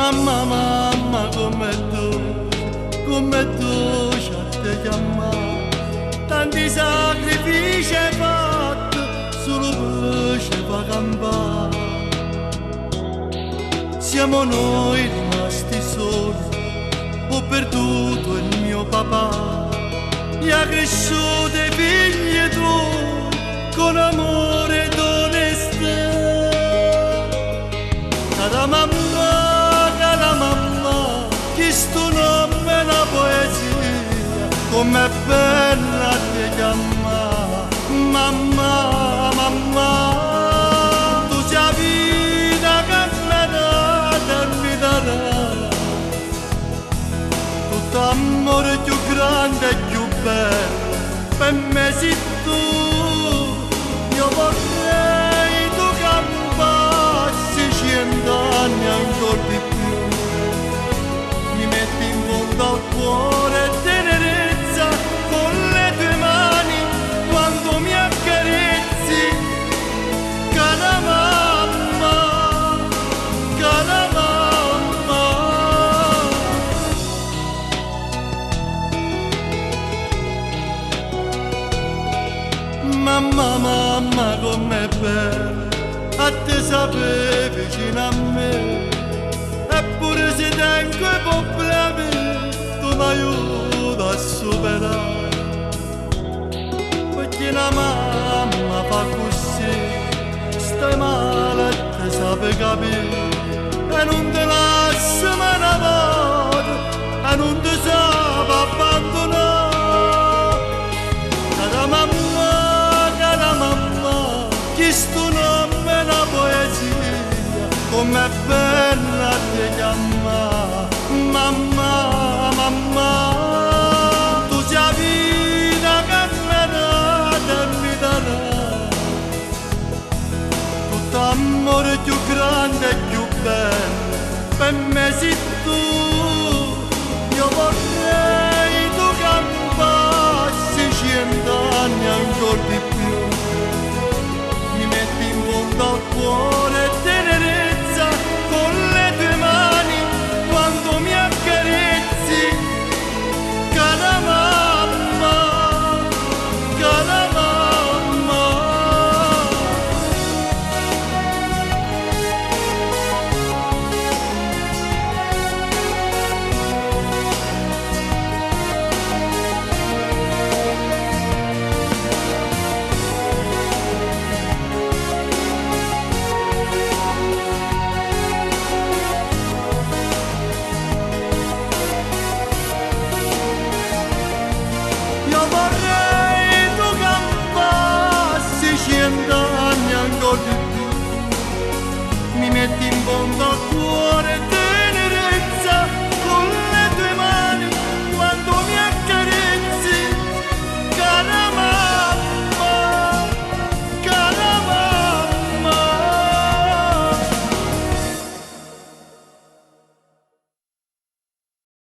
Mamma, mamma, come tu ci te chiamare. Tanti sacrifici hai fatto solo per ci fa campare. Siamo noi rimasti soli, ho perduto il mio papà. E ha cresciuto i figli tuoi con amore ed onestà. Cara mamma, questo nome è una poesia, com'è bella ti chiamare. Mamma, mamma, tu sei la vita che mi dà e mi darà. Tutto amore più grande e più bello, per me sei tu. Io vorrei tu campassi 100 anni ancora di più. Mi metti in fondo al cuore tenerezza con le tue mani quando mi accarezzi. Cara mamma, cara mamma. Mamma, mamma, com'è bella a te sapere vicino a me. Eppure se tengo i problemi tu mi aiuti a superare. Perché la mamma fa così, stai male e te sape capire. E non te lascia mai una volta, e non ti sape abbandonare. Cara mamma, questo nome è una poesia, com'è bella ti chiamare. Mamma, mamma, tu sei la vita che mi dà e mi darà. Tutto amore più grande e più bello, per me sei tu. Io vorrei tu campassi 100 anni ancora di più. Mi metti in fondo al cuore tenerezza con le tue mani quando mi accarezzi. Cara mamma, cara mamma. Io vorrei tu campassi 100 anni ancora di più. Mi metti in fondo al cuore